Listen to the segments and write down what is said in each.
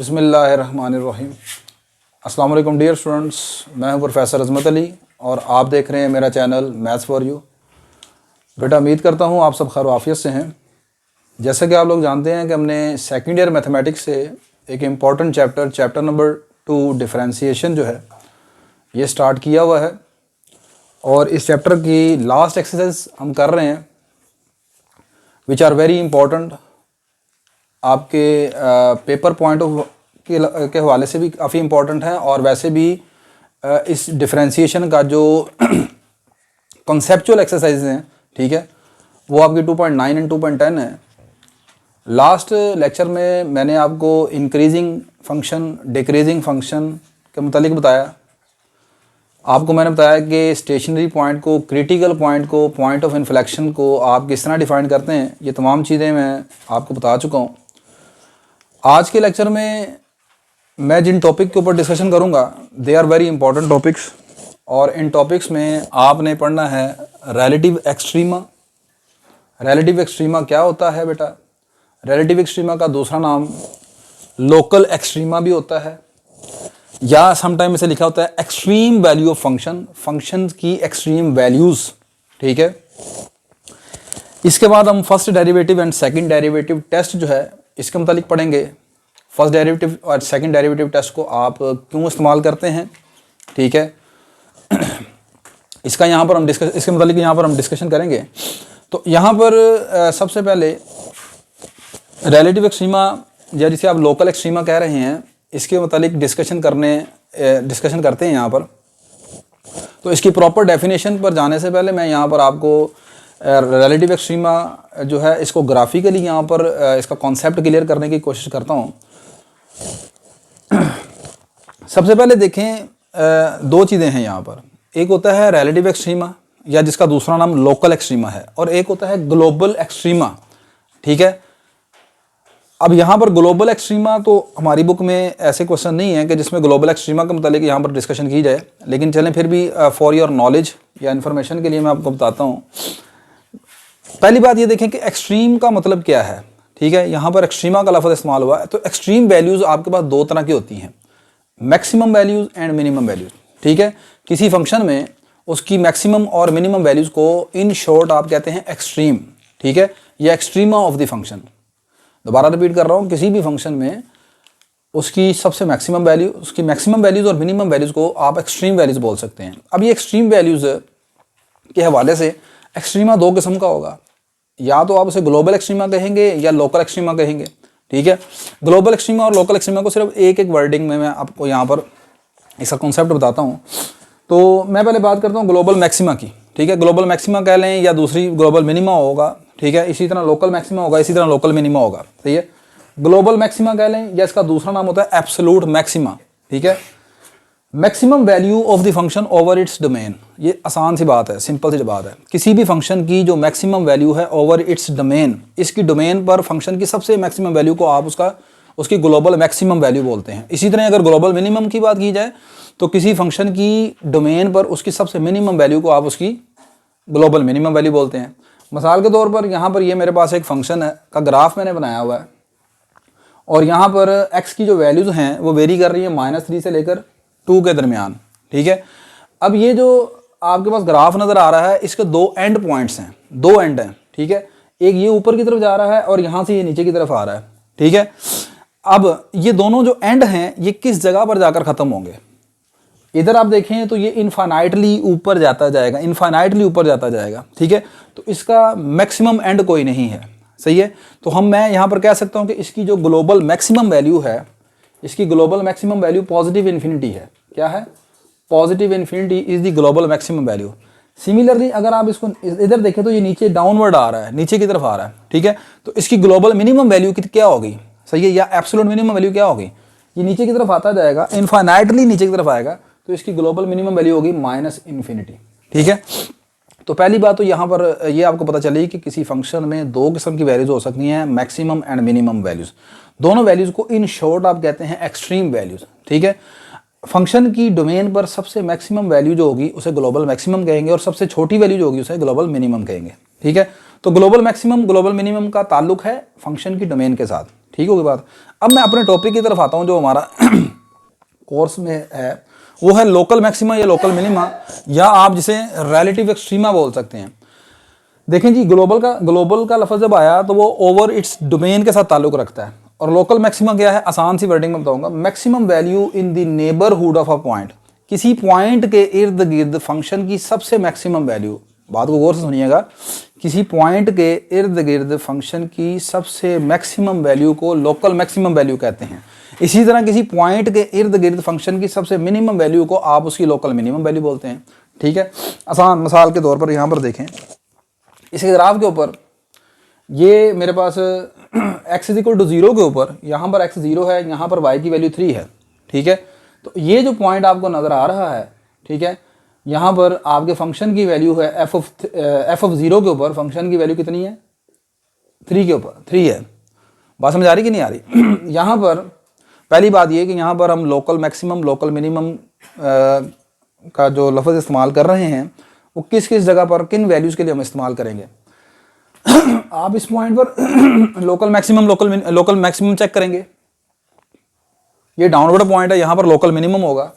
बिस्मिल्लाहिर्रहमानिर्रहीम। अस्सलाम वालेकुम डियर स्टूडेंट्स, मैं हूं प्रोफेसर अजमत अली और आप देख रहे हैं मेरा चैनल मैथ्स फॉर यू। बेटा उम्मीद करता हूं आप सब खैर आफियत से हैं। जैसा कि आप लोग जानते हैं कि हमने सेकेंड ईयर मैथमेटिक्स से एक इम्पॉर्टेंट चैप्टर नंबर 2 डिफरेंशिएशन जो है ये स्टार्ट किया हुआ है और इस चैप्टर की लास्ट एक्सरसाइज हम कर रहे हैं विच आर वेरी इम्पॉर्टेंट। आपके पेपर पॉइंट ऑफ के हवाले से भी काफ़ी इम्पोर्टेंट है और वैसे भी इस डिफरेंशिएशन का जो कॉन्सेप्चुअल एक्सरसाइज हैं, ठीक है, वो आपकी 2.9 एंड 2.10 है। लास्ट लेक्चर में मैंने आपको इंक्रीजिंग फंक्शन डिक्रीजिंग फंक्शन के मुतालिक बताया। आपको मैंने बताया कि स्टेशनरी पॉइंट को, क्रिटिकल पॉइंट को, पॉइंट ऑफ इन्फ्लेक्शन को आप किस तरह डिफाइन करते हैं। ये तमाम चीज़ें मैं आपको बता चुका हूँ। आज के लेक्चर में मैं जिन टॉपिक के ऊपर डिस्कशन करूंगा they are very important topics और इन टॉपिक्स में आपने पढ़ना है रिलेटिव एक्सट्रीमा। रिलेटिव एक्सट्रीमा क्या होता है बेटा? रिलेटिव एक्सट्रीमा का दूसरा नाम लोकल एक्सट्रीमा भी होता है या समटाइम इसे लिखा होता है extreme value of function, function की एक्सट्रीम वैल्यूज़, ठीक है। इसके बाद हम first derivative and second derivative test जो है इसके मुतालिक पढ़ेंगे। फर्स्ट डेरिवेटिव और सेकंड डेरिवेटिव टेस्ट को आप क्यों इस्तेमाल करते हैं, ठीक है, इसका यहाँ पर हम इसके मुतालिक यहाँ पर हम डिस्कशन करेंगे। तो यहाँ पर सबसे पहले रिलेटिव एक्सट्रीमा या जिसे आप लोकल एक्सट्रीमा कह रहे हैं इसके मुतालिक डिस्कशन करते हैं यहाँ पर। तो इसकी प्रॉपर डेफिनेशन पर जाने से पहले मैं यहाँ पर आपको रिलेटिव एक्सट्रीमा जो है इसको ग्राफिकली यहाँ पर इसका कॉन्सेप्ट क्लियर करने की कोशिश करता हूँ। सबसे पहले देखें दो चीज़ें हैं यहाँ पर। एक होता है रिलेटिव एक्सट्रीमा या जिसका दूसरा नाम लोकल एक्सट्रीमा है और एक होता है ग्लोबल एक्सट्रीमा, ठीक है। अब यहाँ पर ग्लोबल एक्सट्रीमा तो हमारी बुक में ऐसे क्वेश्चन नहीं है कि जिसमें ग्लोबल एक्सट्रीमा के मुतालिक यहाँ पर डिस्कशन की जाए, लेकिन चलें फिर भी फॉर योर नॉलेज या इन्फॉर्मेशन के लिए मैं आपको बताता हूँ। पहली बात ये देखें कि एक्सट्रीम का मतलब क्या है, ठीक है। यहाँ पर एक्सट्रीमा का लफ्ज़ इस्तेमाल हुआ है। तो एक्सट्रीम वैल्यूज़ आपके पास दो तरह की होती हैं, maximum values and minimum values, ठीक है। किसी फंक्शन में उसकी मैक्सिमम और मिनिमम वैल्यूज़ को इन शॉर्ट आप कहते हैं एक्सट्रीम, ठीक है, या एक्सट्रीमा ऑफ द फंक्शन। दोबारा रिपीट कर रहा हूँ, किसी भी फंक्शन में उसकी सबसे मैक्सिमम वैल्यू, उसकी मैक्सिमम वैल्यूज़ और मिनिमम वैल्यूज़ को आप एक्सट्रीम वैल्यूज़ बोल सकते हैं। अब ये एक्सट्रीम वैल्यूज़ के हवाले से एक्सट्रीमा दो किस्म का होगा, या तो आप उसे ग्लोबल एक्सट्रीमा कहेंगे या लोकल एक्सट्रीमा कहेंगे, ठीक है। ग्लोबल एक्सट्रीमा और लोकल एक्सट्रीमा को सिर्फ एक एक वर्डिंग में मैं आपको यहाँ पर इसका कॉन्सेप्ट बताता हूँ। तो मैं पहले बात करता हूँ ग्लोबल मैक्सिमा की, ठीक है। ग्लोबल मैक्सिमा कह लें या दूसरी ग्लोबल मिनिमा होगा, ठीक है। इसी तरह लोकल मैक्सिमा होगा, इसी तरह लोकल मिनिमा होगा, सही है। ग्लोबल मैक्सिमा कह लें या इसका दूसरा नाम होता है एब्सोल्यूट मैक्सिमा, ठीक है। Maximum value of the function over its domain. ये आसान सी बात है, सिंपल सी बात है। किसी भी फंक्शन की जो मैक्सिमम वैल्यू है ओवर इट्स डोमेन, इसकी डोमेन पर फंक्शन की सबसे मैक्सिमम वैल्यू को आप उसकी ग्लोबल मैक्सिमम वैल्यू बोलते हैं। इसी तरह अगर ग्लोबल मिनिमम की बात की जाए तो किसी फंक्शन की डोमेन पर उसकी सबसे मिनिमम वैल्यू को आप उसकी ग्लोबल मिनिमम वैल्यू बोलते हैं। मिसाल के तौर पर यहाँ पर ये मेरे पास एक फंक्शन है का ग्राफ मैंने बनाया हुआ है और यहाँ पर x की जो वैल्यूज़ हैं वो वेरी कर रही है -3 से लेकर 2 के दरमियान, ठीक है। अब ये जो आपके पास ग्राफ नज़र आ रहा है इसके दो एंड पॉइंट्स हैं, दो एंड हैं, ठीक है। एक ये ऊपर की तरफ जा रहा है और यहाँ से ये नीचे की तरफ आ रहा है, ठीक है। अब ये दोनों जो एंड हैं ये किस जगह पर जाकर ख़त्म होंगे? इधर आप देखें तो ये इनफाइनाइटली ऊपर जाता जाएगा, इनफाइनाइटली ऊपर जाता जाएगा, ठीक है। तो इसका मैक्सिमम एंड कोई नहीं है, सही है। तो मैं यहाँ पर कह सकता हूँ कि इसकी जो ग्लोबल मैक्सिमम वैल्यू है, इसकी global maximum value positive infinity है। क्या है? Positive infinity is the global maximum value. Similarly अगर आप इसको इधर देखें तो ये नीचे डाउनवर्ड आ रहा है, नीचे की तरफ आ रहा है, ठीक है। तो इसकी ग्लोबल मिनिमम वैल्यू क्या होगी, सही है, या एब्सोल्यूट मिनिमम वैल्यू क्या होगी? ये नीचे की तरफ आता जाएगा, इनफाइनाइटली नीचे की तरफ आएगा, तो इसकी ग्लोबल मिनिमम वैल्यू होगी -इन्फिनिटी, ठीक है। तो पहली बात तो यहाँ पर ये आपको पता चली कि किसी फंक्शन में दो किस्म की वैल्यूज़ हो सकती हैं, मैक्सिमम एंड मिनिमम वैल्यूज़। दोनों वैल्यूज़ को इन शॉर्ट आप कहते हैं एक्सट्रीम वैल्यूज़, ठीक है। फंक्शन की डोमेन पर सबसे मैक्सिमम वैल्यू जो होगी उसे ग्लोबल मैक्सिमम कहेंगे और सबसे छोटी वैल्यू जो होगी उसे ग्लोबल मिनिमम कहेंगे, ठीक है। तो ग्लोबल मैक्सिमम ग्लोबल मिनिमम का ताल्लुक है फंक्शन की डोमेन के साथ, ठीक होगी बात। अब मैं अपने टॉपिक की तरफ आता हूँ जो हमारा कोर्स में है, वो है लोकल मैक्सिमा या लोकल मिनिमा, या आप जिसे रिलेटिव एक्सट्रीमा बोल सकते हैं। देखें जी, ग्लोबल का लफ्ज़ जब आया तो वो ओवर इट्स डोमेन के साथ ताल्लुक़ रखता है। और लोकल मैक्सिमा क्या है, आसान सी वर्डिंग में बताऊंगा, maximum value in the neighbourhood of a point, किसी पॉइंट के इर्द गिर्द फंक्शन की सबसे मैक्सिमम वैल्यू, बात को गौर से सुनिएगा, किसी पॉइंट के इर्द गिर्द फंक्शन की सबसे मैक्सिमम वैल्यू को लोकल मैक्सिमम वैल्यू कहते हैं। इसी तरह किसी पॉइंट के इर्द गिर्द फंक्शन की सबसे मिनिमम वैल्यू को आप उसकी लोकल मिनिमम वैल्यू बोलते हैं। ठीक है, आसान मिसाल के तौर पर यहाँ पर देखें, इस ग्राफ के ऊपर ये मेरे पास x इक्वल टू 0 के ऊपर, यहाँ पर x 0 है, यहाँ पर y की वैल्यू 3 है। ठीक है, तो ये जो पॉइंट आपको नज़र आ रहा है, ठीक है, यहाँ पर आपके फंक्शन की वैल्यू है f ऑफ 0 के ऊपर फंक्शन की वैल्यू कितनी है, 3 के ऊपर 3 है। बात समझ आ रही कि नहीं आ रही? यहाँ पर पहली बात ये कि यहाँ पर हम लोकल मैक्सिमम लोकल मिनिमम का जो लफ्ज़ इस्तेमाल कर रहे हैं वो किस किस जगह पर किन वैल्यूज़ के लिए हम इस्तेमाल करेंगे। आप इस पॉइंट पर लोकल मैक्सिमम चेक करेंगे, ये डाउनवर्ड पॉइंट है, यहाँ पर लोकल मिनिमम होगा।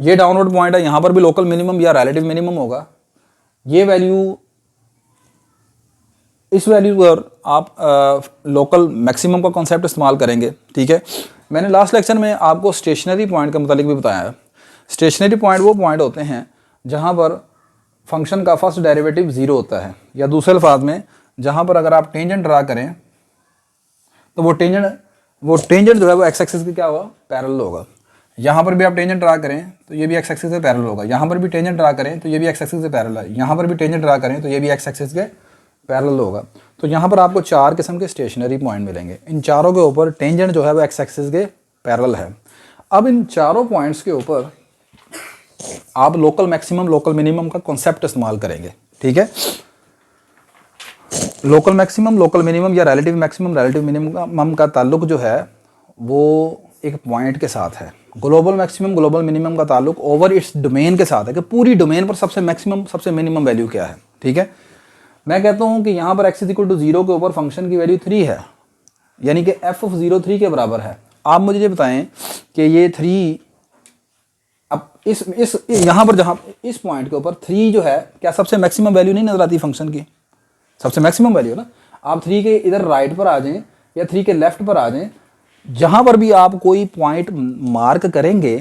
ये डाउनवर्ड पॉइंट है, यहाँ पर भी लोकल मिनिमम या रिलेटिव मिनिमम होगा। ये वैल्यू, इस वैल्यू पर आप लोकल मैक्सिमम का कॉन्सेप्ट इस्तेमाल करेंगे। ठीक है, मैंने लास्ट लेक्चर में आपको स्टेशनरी पॉइंट के मुतालिक भी बताया है। स्टेशनरी पॉइंट वो पॉइंट होते हैं जहाँ पर फंक्शन का फर्स्ट डेरिवेटिव 0 होता है, या दूसरे अल्फाज में जहाँ पर अगर आप टेंजेंट ड्रा करें तो वो टेंजेंट जो है वो एक्स एक्सिस के क्या होगा, पैरेलल होगा। यहाँ पर भी आप टेंजेंट ड्रा करें तो ये भी एक्स एक्सिस से पैरेलल होगा, यहाँ पर भी टेंजेंट ड्रा करें तो ये भी एक्स एक्सिस से पैरेलल है, यहाँ पर भी टेंजेंट ड्रा करें तो ये भी एक्स एक्सिस के पैरेलल होगा। तो यहाँ पर आपको 4 किस्म के स्टेशनरी पॉइंट मिलेंगे। इन चारों के ऊपर टेंजेंट जो है वो एक्स एक्सिस के पैरेलल है। अब इन चारों पॉइंट्स के ऊपर आप लोकल मैक्सिमम लोकल मिनिमम का कॉन्सेप्ट इस्तेमाल करेंगे। ठीक है, लोकल मैक्सिमम लोकल मिनिमम या रिलेटिव मैक्सिमम रिलेटिव मिनिमम का ताल्लुक जो है वो एक पॉइंट के साथ है। ग्लोबल मैक्सिमम ग्लोबल मिनिमम का ताल्लुक ओवर इट्स डोमेन के साथ है कि पूरी डोमेन पर सबसे मैक्सिमम सबसे मिनिमम वैल्यू क्या है। ठीक है, मैं कहता हूँ कि यहाँ पर x इक्वल टू 0 के ऊपर फंक्शन की वैल्यू 3 है, यानी कि f ऑफ 0 3 के बराबर है। आप मुझे ये बताएं कि ये 3, अब इस यहाँ पर जहाँ इस पॉइंट के ऊपर 3 जो है, क्या सबसे मैक्सिमम वैल्यू नहीं नजर आती फंक्शन की? सबसे मैक्सिमम वैल्यू ना। आप 3 के इधर राइट पर आ जाएं या 3 के लेफ्ट पर आ जाएं, जहाँ पर भी आप कोई पॉइंट मार्क करेंगे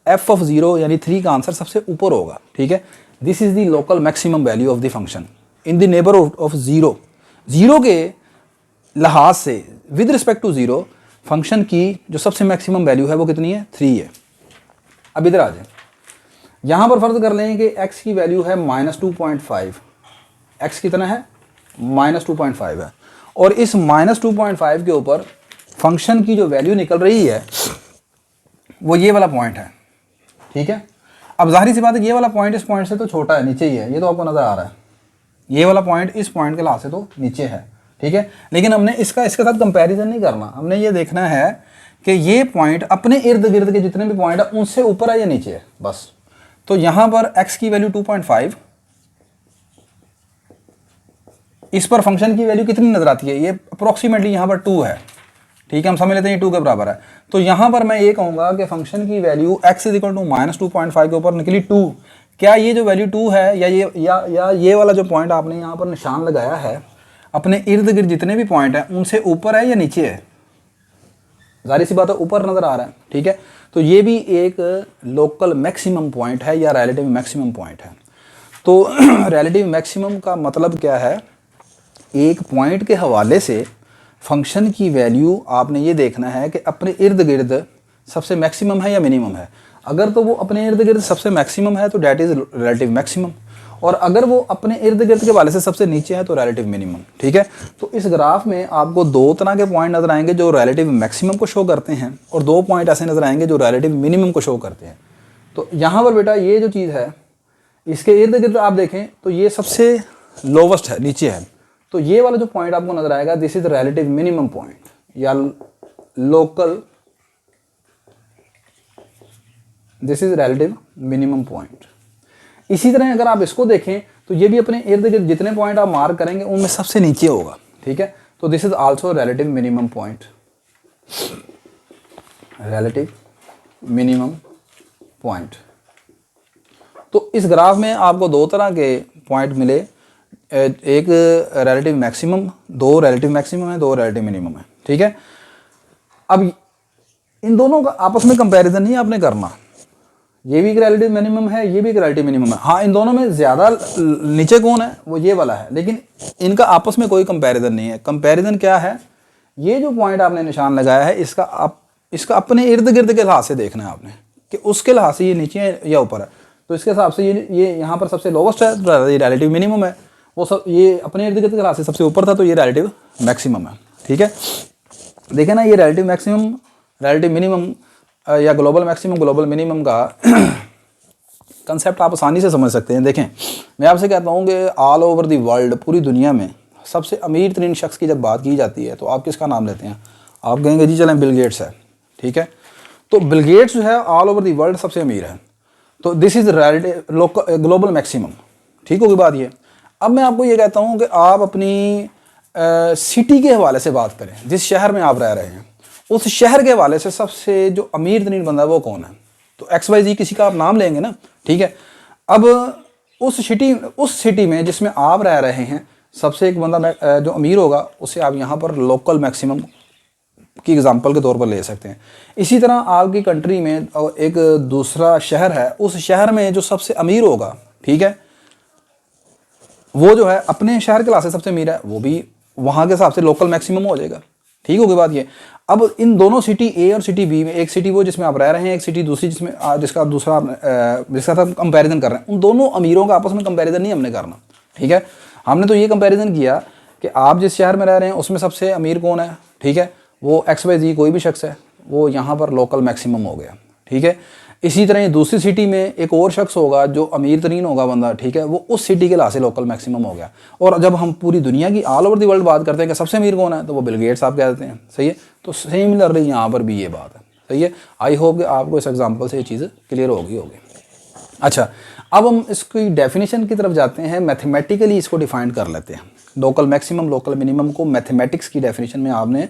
f ऑफ 0 यानी 3 का आंसर सबसे ऊपर होगा। ठीक है, this is the local maximum value of the function in the neighbourhood of 0 के लिहाज से विद रिस्पेक्ट टू 0 फंक्शन की जो सबसे मैक्सिमम वैल्यू है वो कितनी है, 3 है। अब इधर आ जाए, यहाँ पर फर्ज कर लें कि x की वैल्यू है -2.5, x कितना है, -2.5 है, और इस -2.5 के ऊपर फंक्शन की जो वैल्यू निकल रही है वो ये वाला पॉइंट है। ठीक है, अब जाहिर सी बात है ये वाला पॉइंट इस पॉइंट से तो छोटा है, नीचे ही है, ये तो आपको नज़र आ रहा है। ये वाला पॉइंट इस पॉइंट के लिहाज से तो नीचे है। ठीक है, लेकिन हमने इसके साथ कंपैरिजन नहीं करना, हमने ये देखना है कि ये पॉइंट अपने इर्द गिर्द के जितने भी पॉइंट है उनसे ऊपर है या नीचे है, बस। तो यहाँ पर x की वैल्यू 2.5, इस पर फंक्शन की वैल्यू कितनी नजर आती है, ये अप्रोक्सीमेटली यहाँ पर 2 है। ठीक है, हम समझ लेते हैं ये 2 के बराबर है। तो यहाँ पर मैं ये कहूँगा कि फंक्शन की value x is equal to -2.5 के ऊपर निकली 2। क्या ये जो वैल्यू 2 है या ये वाला जो पॉइंट आपने यहाँ पर निशान लगाया है अपने इर्द गिर्द जितने भी पॉइंट हैं उनसे ऊपर है या नीचे है? जाहिर सी बात है ऊपर नज़र आ रहा है। ठीक है, तो ये भी एक लोकल मैक्सिमम पॉइंट है या रिलेटिव मैक्सिमम पॉइंट है। तो रिलेटिव मैक्सिमम का मतलब क्या है, एक पॉइंट के हवाले से फंक्शन की वैल्यू आपने ये देखना है कि अपने इर्द गिर्द सबसे मैक्सिमम है या मिनिमम है। अगर तो वो अपने इर्द गिर्द सबसे मैक्सिमम है तो डैट इज़ रिलेटिव मैक्सिमम, और अगर वो अपने इर्द गिर्द के वाले से सबसे नीचे है तो रिलेटिव मिनिमम। ठीक है, तो इस ग्राफ में आपको 2 तरह के पॉइंट नजर आएंगे जो रिलेटिव मैक्सिमम को शो करते हैं, और 2 पॉइंट ऐसे नजर आएंगे जो रिलेटिव मिनिमम को शो करते हैं। तो यहाँ पर बेटा ये जो चीज़ है इसके इर्द गिर्द आप देखें तो ये सबसे लोवेस्ट है, नीचे है। तो ये वाला जो पॉइंट आपको नजर आएगा this is relative minimum point या local, this is relative minimum point. इसी तरह अगर आप इसको देखें तो ये भी अपने इर्द गिर्द जितने पॉइंट आप मार्क करेंगे उनमें सबसे नीचे होगा। ठीक है, तो this is also relative minimum point, relative minimum point. तो इस ग्राफ में आपको दो तरह के पॉइंट मिले, एक रिलेटिव मैक्सिमम, दो रिलेटिव मैक्सिमम है, दो रिलेटिव मिनिमम है, ठीक है। अब इन दोनों का आपस में कंपैरिजन नहीं आपने करना, ये भी एक रिलेटिव मिनिमम है, ये भी एक रिलेटिव मिनिमम है। हाँ, इन दोनों में ज़्यादा नीचे कौन है, वो ये वाला है, लेकिन इनका आपस में कोई कंपैरिजन नहीं है। कंपैरिजन क्या है, ये जो पॉइंट आपने निशान लगाया है इसका अपने इर्द गिर्द के लिहाज से देखना है आपने कि उसके लिहाज से ये नीचे है या ऊपर है। तो इसके हिसाब से ये यहाँ पर सबसे लोवेस्ट है, ये रिलेटिव मिनिमम है। वो सब ये अपने इर्द गिर्द के लिहाज से सबसे ऊपर था, तो ये रिलेटिव मैक्सिमम है, ठीक है। देखें ना, ये रिलेटिव मैक्सिमम, रिलेटिव मिनिमम या ग्लोबल मैक्सिमम, ग्लोबल मिनिमम का कंसेप्ट आप आसानी से समझ सकते हैं। देखें, मैं आपसे कहता हूँ कि ऑल ओवर दी वर्ल्ड, पूरी दुनिया में सबसे अमीर तरीन शख्स की जब बात की जाती है तो आप किसका नाम लेते हैं? आप कहेंगे जी चलें बिल गेट्स है, ठीक है। तो बिल गेट्स जो है ऑल ओवर दी वर्ल्ड सबसे अमीर है, तो दिस इज़ ग्लोबल मैक्सिमम, ठीक होगी बात ये। अब मैं आपको ये कहता हूँ कि आप अपनी सिटी के हवाले से बात करें, जिस शहर में आप रह रहे हैं उस शहर के हवाले से सबसे जो अमीर तरीन बंदा है वो कौन है? तो XYZ किसी का आप नाम लेंगे ना, ठीक है। अब उस सिटी में जिसमें आप रह रहे हैं सबसे एक बंदा जो अमीर होगा उसे आप यहाँ पर लोकल मैक्सिमम की एग्जांपल के तौर पर ले सकते हैं। इसी तरह आपकी कंट्री में एक दूसरा शहर है, उस शहर में जो सबसे अमीर होगा, ठीक है, वो जो है अपने शहर के लिहाज से सबसे अमीर है, वो भी वहाँ के हिसाब से लोकल मैक्सिमम हो जाएगा, ठीक होगी बात ये। अब इन दोनों सिटी ए और सिटी बी में, एक सिटी वो जिसमें आप रह रहे हैं, एक सिटी दूसरी जिसका साथ कंपैरिजन कर रहे हैं, उन दोनों अमीरों का आपस में कंपैरिजन नहीं हमने करना, ठीक है। हमने तो ये कंपैरिजन किया कि आप जिस शहर में रह रहे हैं उसमें सबसे अमीर कौन है, ठीक है, वो XYZ कोई भी शख्स है, वो यहाँ पर लोकल मैक्सिमम हो गया, ठीक है। इसी तरह दूसरी सिटी में एक और शख्स होगा जो अमीर तरीन होगा बंदा, ठीक है, वो उस सिटी के लिहाज से लोकल मैक्सिमम हो गया। और जब हम पूरी दुनिया की ऑल ओवर दी वर्ल्ड बात करते हैं कि सबसे अमीर कौन है, तो वो बिल गेट्स आप कह देते हैं, सही है। तो सिमिलरली यहाँ पर भी ये बात है, सही है। आई होप कि आपको इस एग्जाम्पल से ये चीज़ क्लियर होगी। अच्छा, अब हम इसकी डेफिनेशन की तरफ जाते हैं, मैथमेटिकली इसको डिफाइन कर लेते हैं। लोकल मैक्सिमम, लोकल मिनिमम को मैथमेटिक्स की डेफिनेशन में आपने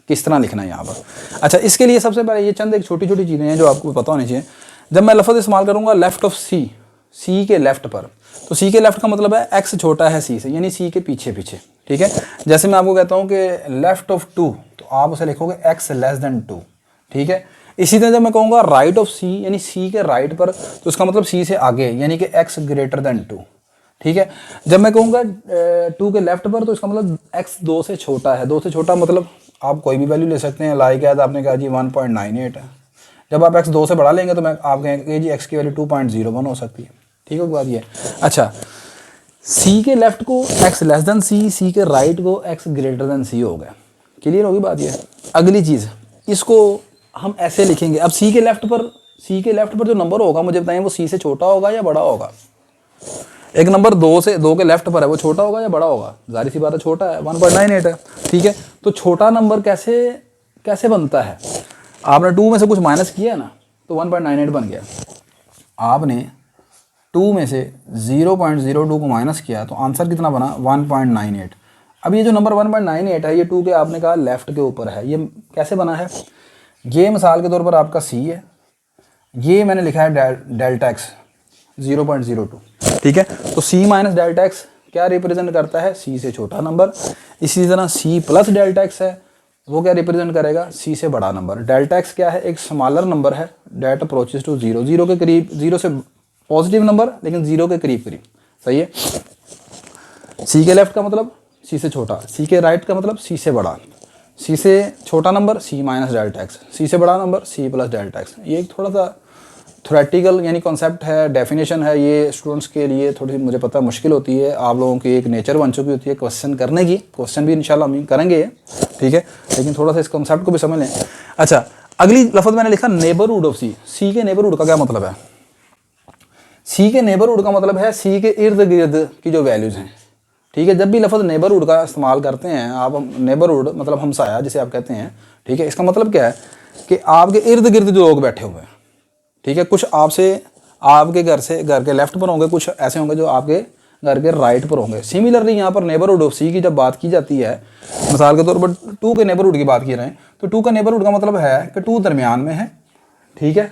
किस तरह लिखना है यहाँ पर। अच्छा, इसके लिए सबसे पहले ये चंद एक छोटी छोटी चीज़ें हैं जो आपको पता होनी चाहिए। जब मैं लफ्ज़ इस्तेमाल करूँगा लेफ्ट ऑफ सी के लेफ्ट पर, तो सी के लेफ्ट का मतलब है एक्स छोटा है सी से, यानी सी के पीछे पीछे, ठीक है। जैसे मैं आपको कहता हूँ कि लेफ्ट ऑफ 2, तो आप उसे लिखोगे x लेस देन 2, ठीक है। इसी तरह जब मैं कहूँगा राइट ऑफ सी, यानी सी के राइट पर, तो इसका मतलब सी से आगे, यानी कि x ग्रेटर देन 2, ठीक है। जब मैं कहूँगा 2 के लेफ्ट पर, तो इसका मतलब x 2 से छोटा है। 2 से छोटा मतलब आप कोई भी वैल्यू ले सकते हैं, लाइक है तो आपने कहा जी 1.98 है। जब आप x 2 से बढ़ा लेंगे तो मैं आप कहेंगे जी x की वैल्यू 2.01 हो सकती है, ठीक है बात ये। अच्छा, c के लेफ्ट को x लेस देन सी के राइट को x ग्रेटर देन सी हो गया, क्लियर होगी बात ये। अगली चीज़, इसको हम ऐसे लिखेंगे। अब c के लेफ्ट पर जो नंबर होगा मुझे बताएं, वो c से छोटा होगा या बड़ा होगा? एक नंबर 2 के लेफ्ट पर है, वो छोटा होगा या बड़ा होगा? जाहिर सी बात है छोटा है, 1.98 है, ठीक है। तो छोटा नंबर कैसे बनता है? आपने 2 में से कुछ माइनस किया है ना, तो 1.98 बन गया। आपने 2 में से 0.02 को माइनस किया तो आंसर कितना बना? 1.98। अब ये जो नंबर 1.98 है, ये 2 के आपने कहा लेफ्ट के ऊपर है, ये कैसे बना है? ये मिसाल के तौर पर आपका सी है, ये मैंने लिखा है डेल्टा एक्स 0.02, ठीक है। तो सी माइनस डेल्टा एक्स क्या रिप्रेजेंट करता है? सी से छोटा नंबर। इसी तरह सी प्लस डेल्टा एक्स है, वो क्या रिप्रेजेंट करेगा? सी से बड़ा नंबर। डेल्टा एक्स क्या है? एक स्मॉलर नंबर है डेट अप्रोचेस टू 0, 0 के करीब, 0 से पॉजिटिव नंबर लेकिन 0 के करीब करीब, सही है। सी के लेफ्ट का मतलब सी से छोटा, सी के राइट का मतलब सी से बड़ा। सी से छोटा number C minus delta x, C से बड़ा number C plus delta X. ये एक थोड़ा सा थ्योरेटिकल यानी कॉन्सेप्ट है, डेफिनेशन है, ये स्टूडेंट्स के लिए थोड़ी सी मुझे पता मुश्किल होती है। आप लोगों की एक नेचर बन चुकी होती है क्वेश्चन करने की, क्वेश्चन भी इंशाल्लाह हम करेंगे, ठीक है, लेकिन थोड़ा सा इस कॉन्सेप्ट को भी समझ लें। अच्छा, अगली लफ्ज़ मैंने लिखा नेबरहुड ऑफ सी। सी के नेबरहुड का क्या मतलब है? सी के नेबरहुड का मतलब है सी के इर्द गिर्द की जो वैल्यूज़ हैं, ठीक है। जब भी लफ्ज़ नेबरहुड का इस्तेमाल करते हैं आप, नेबरहुड मतलब हमसाया जिसे आप कहते हैं, ठीक है, इसका मतलब क्या है कि आपके इर्द गिर्द जो लोग बैठे हुए हैं, ठीक है, कुछ आपके घर के लेफ्ट पर होंगे, कुछ ऐसे होंगे जो आपके करके राइट पर होंगे। सिमिलरली यहाँ पर नेबरहुड ऑफ सी की जब बात की जाती है, मिसाल के तौर पर 2 के नेबरहुड की बात की रहे हैं, तो 2 का नेबरहुड का मतलब है कि 2 दरमियान में है, ठीक है।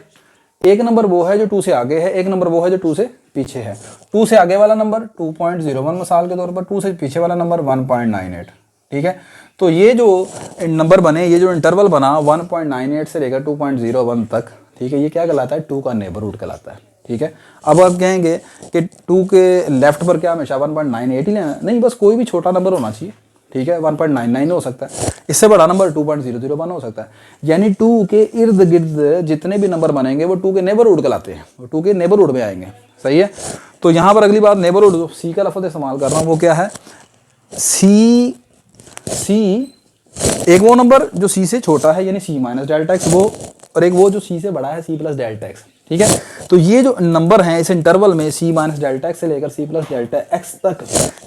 एक नंबर वो है जो 2 से आगे है, एक नंबर वो है जो 2 से पीछे है। 2 से आगे वाला नंबर 2.01 मिसाल के तौर पर, 2 से पीछे वाला नंबर 1.98, ठीक है। तो ये जो नंबर बने, ये जो इंटरवल बना 1.98 से लेकर 2.01 तक, ठीक है, ये क्या कहलाता है? 2 का नेबरहुड कहलाता है, ठीक है। अब आप कहेंगे कि 2 के लेफ्ट पर क्या हमेशा 1.98 ही लेना? नहीं, बस कोई भी छोटा नंबर होना चाहिए, ठीक है। 1.99 हो सकता है, इससे बड़ा नंबर 2.001 हो सकता है। यानी 2 के इर्द गिर्द जितने भी नंबर बनेंगे वो 2 के नेबरहुड कहलाते हैं, वो 2 के नेबरहुड में आएंगे, सही है। तो यहाँ पर अगली बात, नेबरहुड सी का लफ्ज़ इस्तेमाल कर रहा हूँ, वो क्या है? सी एक वो नंबर जो सी से छोटा है यानी सी माइनस डेल्टा एक्स, वो, और एक वो जो सी से बड़ा है सी प्लस डेल्टा एक्स, ठीक है। तो ये जो नंबर हैं इस इंटरवल में सी माइनस डेल्टा एक्स से लेकर सी प्लस डेल्टा एक्स तक,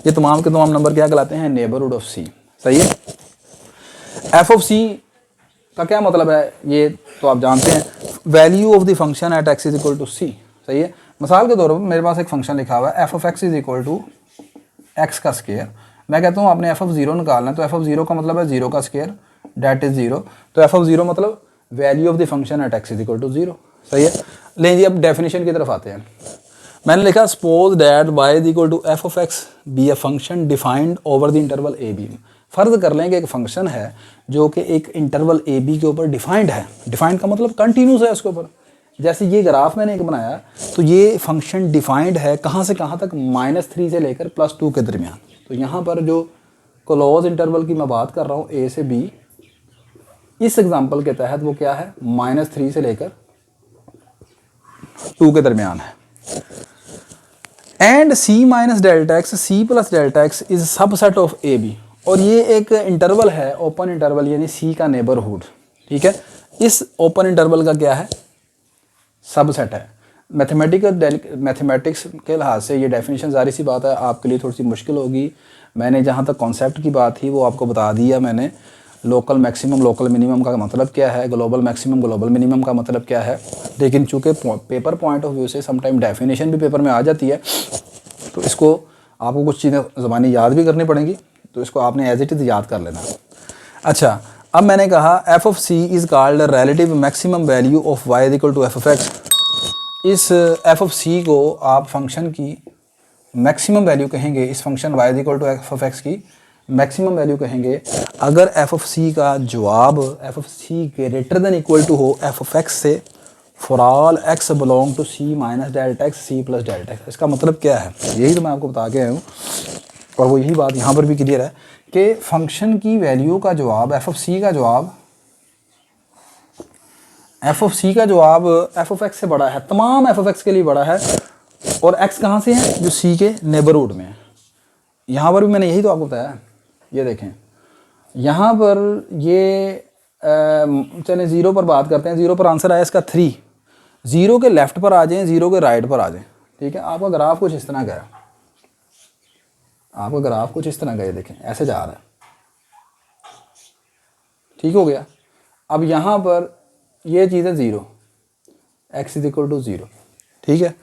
ये तमाम के तमाम नंबर क्या कहलाते हैं? नेबरहुड ऑफ सी, सही है। एफ ऑफ सी का क्या मतलब है ये तो आप जानते हैं, value of the function at x is equal to C, सही है। मिसाल के तौर पर मेरे पास एक फंक्शन लिखा हुआ है f of x is equal to x का स्क्वायर। मैं कहता हूँ आपने एफ ऑफ 0 निकालना है, तो एफ ऑफ 0 का मतलब है 0 का स्क्वायर, डेट इज 0। तो एफ ऑफ 0 मतलब value of the function at x is equal to 0, सही है। लेकिन जी अब डेफिनेशन की तरफ आते हैं। मैंने लिखा suppose that y is equal to F of x be a function defined over the interval a b. फर्ज कर लें कि एक फंक्शन है जो कि एक इंटरवल ए बी के ऊपर डिफाइंड है। डिफाइंड का मतलब कंटिन्यूस है उसके ऊपर। जैसे ये ग्राफ मैंने एक बनाया, तो ये फंक्शन डिफाइंड है कहाँ से कहाँ तक? -3 से लेकर +2 के दरमियान। तो यहाँ पर जो क्लोज इंटरवल की मैं बात कर रहा हूँ ए से बी, इस एग्जांपल के तहत वो क्या है? -3 से लेकर 2 के दरमियान है। And c minus delta x C plus delta x is subset of a b. और ये एक इंटरवल है, ओपन इंटरवल, यानी सी का नेबरहुड, ठीक है। इस ओपन इंटरवल का क्या है? सबसेट है। मैथमेटिक्स के लिहाज से ये डेफिनेशन, ज़ाहिर सी बात है आपके लिए थोड़ी सी मुश्किल होगी। मैंने जहाँ तक कॉन्सेप्ट की बात थी वो आपको बता दिया मैंने। लोकल मैक्सिमम लोकल मिनिमम का मतलब क्या है, ग्लोबल मैक्सिमम ग्लोबल मिनिमम का मतलब क्या है। लेकिन चूँकि पेपर पॉइंट ऑफ व्यू से समटाइम डेफिनेशन भी पेपर में आ जाती है, तो इसको आपको कुछ चीज़ें ज़बानी याद भी करनी पड़ेंगी, तो इसको आपने एज इट इज़ याद कर लेना। अच्छा, अब मैंने कहा f of c is called relative maximum value of y is equal to F of x. इस एफ ऑफ सी को आप फंक्शन की मैक्सिमम वैल्यू कहेंगे, इस function y is equal to F of x की मैक्सिमम वैल्यू कहेंगे अगर f of c का जवाब f of c greater than equal to हो एफ ऑफ एक्स से, for all x belong to C minus delta x C plus delta x. इसका मतलब क्या है? यही तो मैं आपको बता के आया हूँ, और वो यही बात यहाँ पर भी क्लियर है कि फंक्शन की वैल्यू का जवाब एफ ऑफ सी का जवाब एफ ऑफ सी का जवाब एफ ऑफ एक्स से बड़ा है, तमाम एफ ऑफ एक्स के लिए बड़ा है। और एक्स कहाँ से है? जो सी के नेबरहुड में है। यहाँ पर भी मैंने यही तो आपको बताया। ये देखें यहाँ पर ये चलें 0 पर बात करते हैं। 0 पर आंसर आया इसका 3। 0 के लेफ्ट पर आ जाएं, 0 के राइट पर आ जाएं, ठीक है। आपका ग्राफ कुछ इस तरह का है, आपका ग्राफ कुछ इस तरह का, ये देखें ऐसे जा रहा है, ठीक हो गया। अब यहाँ पर ये चीज़ है 0, एक्स इज इक्वल टू 0, ठीक है।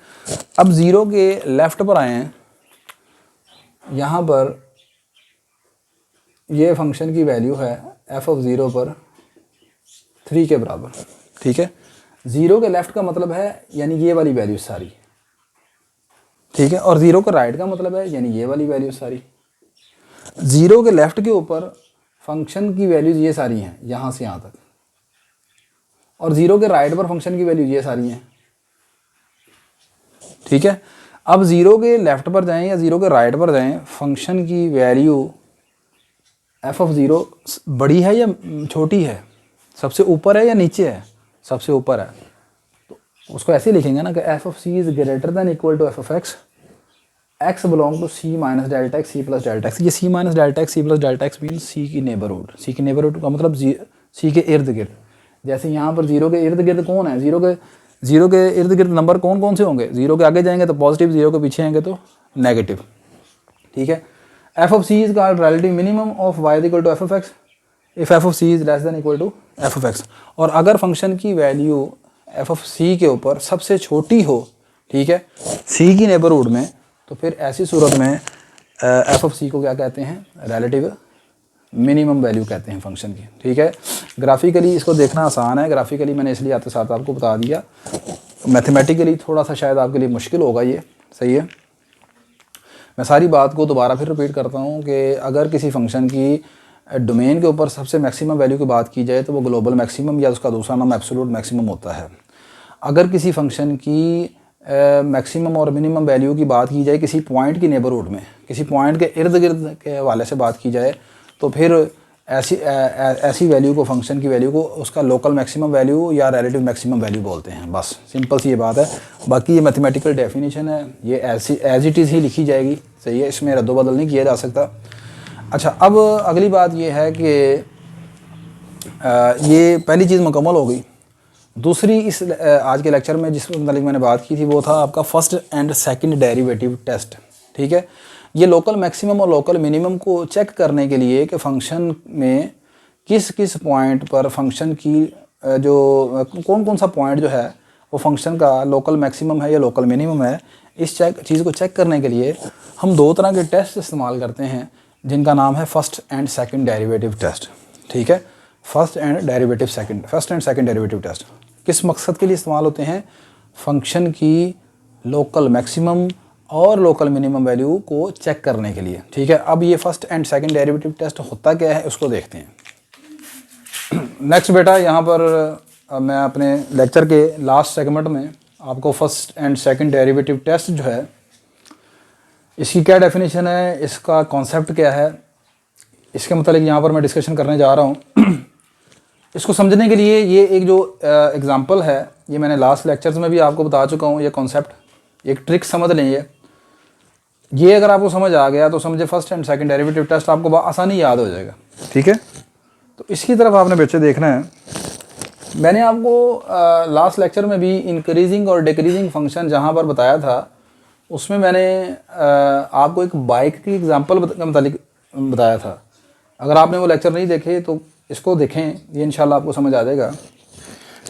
अब 0 के लेफ्ट पर आए हैं, यहाँ पर ये फंक्शन की वैल्यू है एफ ऑफ 0 पर 3 के बराबर, ठीक है। 0 के लेफ्ट का मतलब है यानी ये वाली वैल्यू सारी, ठीक है। और 0 का राइट का मतलब है यानी ये वाली वैल्यू सारी। 0 के लेफ्ट के ऊपर फंक्शन की वैल्यूज ये सारी हैं यहाँ से यहाँ तक, और 0 के राइट पर फंक्शन की वैल्यू ये सारी हैं, ठीक है। अब 0 के लेफ्ट पर जाएं या 0 के राइट पर जाएं, फंक्शन की वैल्यू एफ ऑफ 0 बड़ी है या छोटी है, सबसे ऊपर है या नीचे है, सबसे ऊपर है। तो उसको ऐसे लिखेंगे ना कि F of C is greater than equal to F of X, X belong to C minus delta x C plus delta X. ये सी माइनस डेल्टा एक्स सी plus delta X mean C की neighbourhood. सी की neighbourhood का मतलब सी के इर्द गिर्द। जैसे यहाँ पर 0 के इर्द गिर्द कौन है? 0 के इर्द गिर्द नंबर कौन कौन से होंगे? 0 के आगे जाएंगे तो पॉजिटिव, 0 के पीछे आएंगे तो नेगेटिव, ठीक है। F of C is called relative minimum of y is equal to F of x if f of C is less than equal to F of x. और अगर फंक्शन की वैल्यू एफ ऑफ सी के ऊपर सबसे छोटी हो, ठीक है, सी की नेबरहुड में, तो फिर ऐसी सूरत में एफ ऑफ सी को क्या कहते हैं, रिलेटिव मिनिमम वैल्यू कहते हैं फंक्शन की। ठीक है, ग्राफिकली इसको देखना आसान है, ग्राफिकली मैंने इसलिए आते साथ आपको बता दिया, मैथमेटिकली थोड़ा सा शायद आपके लिए मुश्किल होगा ये। सही है, मैं सारी बात को दोबारा फिर रिपीट करता हूँ कि अगर किसी फंक्शन की डोमेन के ऊपर सबसे मैक्सिमम वैल्यू की बात की जाए तो वो ग्लोबल मैक्सिमम या उसका दूसरा नाम एब्सोल्यूट मैक्सिमम होता है। अगर किसी फंक्शन की मैक्सिमम और मिनिमम वैल्यू की बात की जाए किसी पॉइंट की नेबरहुड में, किसी पॉइंट के इर्द गिर्द के हवाले से बात की जाए, तो फिर ऐसी वैल्यू को, फंक्शन की वैल्यू को उसका लोकल मैक्सिमम वैल्यू या रिलेटिव मैक्सिमम वैल्यू बोलते हैं। बस सिंपल सी ये बात है। बाकी ये मैथमेटिकल डेफिनेशन है, ये ऐसी एज इट इज़ ही लिखी जाएगी। सही है, इसमें रद्दो बदल नहीं किया जा सकता। अच्छा, अब अगली बात ये है कि ये पहली चीज़ मुकम्मल हो गई। दूसरी इस आज के लेक्चर में जिस मतलब मैंने बात की थी वो था आपका first and second derivative test. ठीक है, ये लोकल मैक्सिमम और लोकल मिनिमम को चेक करने के लिए कि फंक्शन में किस किस पॉइंट पर फंक्शन की जो कौन कौन सा पॉइंट जो है वो फंक्शन का लोकल मैक्सिमम है या लोकल मिनिमम है, इस चीज़ को चेक करने के लिए हम दो तरह के टेस्ट इस्तेमाल करते हैं जिनका नाम है first and second derivative test. ठीक है, first and second derivative test किस मकसद के लिए इस्तेमाल होते हैं? फंक्शन की लोकल मैक्सिमम और लोकल मिनिमम वैल्यू को चेक करने के लिए। ठीक है, अब ये first and second derivative test होता क्या है उसको देखते हैं। नेक्स्ट बेटा, यहाँ पर मैं अपने लेक्चर के लास्ट सेगमेंट में आपको first and second derivative test जो है इसकी क्या डेफिनेशन है, इसका कॉन्सेप्ट क्या है, इसके मतलब यहाँ पर मैं डिस्कशन करने जा रहा हूँ। इसको समझने के लिए ये एक जो एग्ज़ाम्पल है, ये मैंने लास्ट लेक्चर्स में भी आपको बता चुका हूँ। ये कॉन्सेप्ट, एक ट्रिक समझ लें। ये अगर आपको समझ आ गया तो समझे first and second derivative test आपको आसानी याद हो जाएगा। ठीक है, तो इसकी तरफ आपने बच्चे देखना है। मैंने आपको लास्ट लेक्चर में भी इंक्रीजिंग और डिक्रीजिंग फंक्शन जहाँ पर बताया था उसमें मैंने आपको एक बाइक की एग्जांपल बताया था। अगर आपने वो लेक्चर नहीं देखे तो इसको देखें, ये इंशाल्लाह आपको समझ आ जाएगा।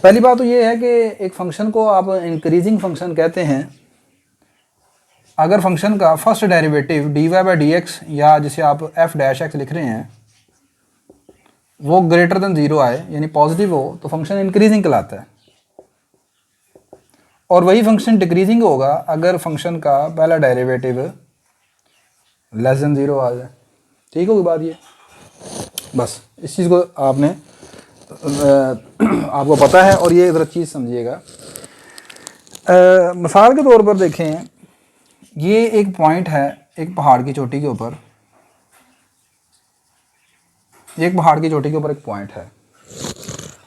पहली बात तो ये है कि एक फंक्शन को आप इंक्रीजिंग फंक्शन कहते हैं अगर फंक्शन का फर्स्ट डेरिवेटिव dy/dx या जिसे आप f' लिख रहे हैं वो ग्रेटर देन 0 आए, यानी पॉजिटिव हो, तो फंक्शन इंक्रीजिंग कहलाता है। और वही फंक्शन डिक्रीजिंग होगा अगर फंक्शन का पहला डेरिवेटिव लेस देन 0 आ जाए। ठीक होगी बात ये? बस इस चीज़ को आपने आपको पता है और ये इधर चीज़ समझिएगा। मिसाल के तौर पर देखें, ये एक पॉइंट है एक पहाड़ की चोटी के ऊपर, एक पहाड़ की चोटी के ऊपर एक पॉइंट है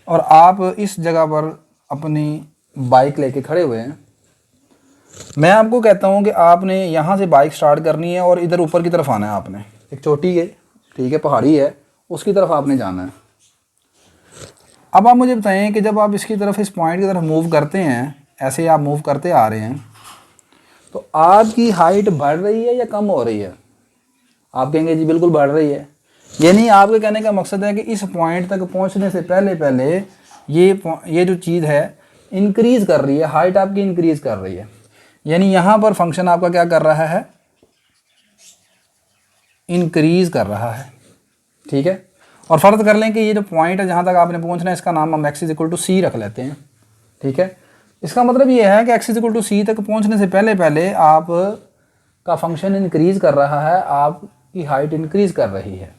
और आप इस जगह पर अपनी बाइक लेके खड़े हुए हैं। मैं आपको कहता हूँ कि आपने यहाँ से बाइक स्टार्ट करनी है और इधर ऊपर की तरफ आना है। आपने एक चोटी है, ठीक है, पहाड़ी है, उसकी तरफ आपने जाना है। अब आप मुझे बताएं कि जब आप इसकी तरफ, इस पॉइंट की तरफ मूव करते हैं, ऐसे आप मूव करते आ रहे हैं, तो आपकी हाइट बढ़ रही है या कम हो रही है? आप कहेंगे जी बिल्कुल बढ़ रही है। यानी आपके कहने का मकसद है कि इस पॉइंट तक पहुंचने से पहले ये जो चीज़ है इंक्रीज़ कर रही है, हाइट आपकी इंक्रीज़ कर रही है। यानी यहाँ पर फंक्शन आपका क्या कर रहा है? इंक्रीज़ कर रहा है। ठीक है, और फ़र्ज़ कर लें कि ये जो पॉइंट है जहाँ तक आपने पहुँचना है इसका नाम हम x=c रख लेते हैं। ठीक है, इसका मतलब ये है कि x=c तक पहुँचने से पहले आप का फंक्शन इंक्रीज़ कर रहा है, आपकी हाइट इंक्रीज़ कर रही है।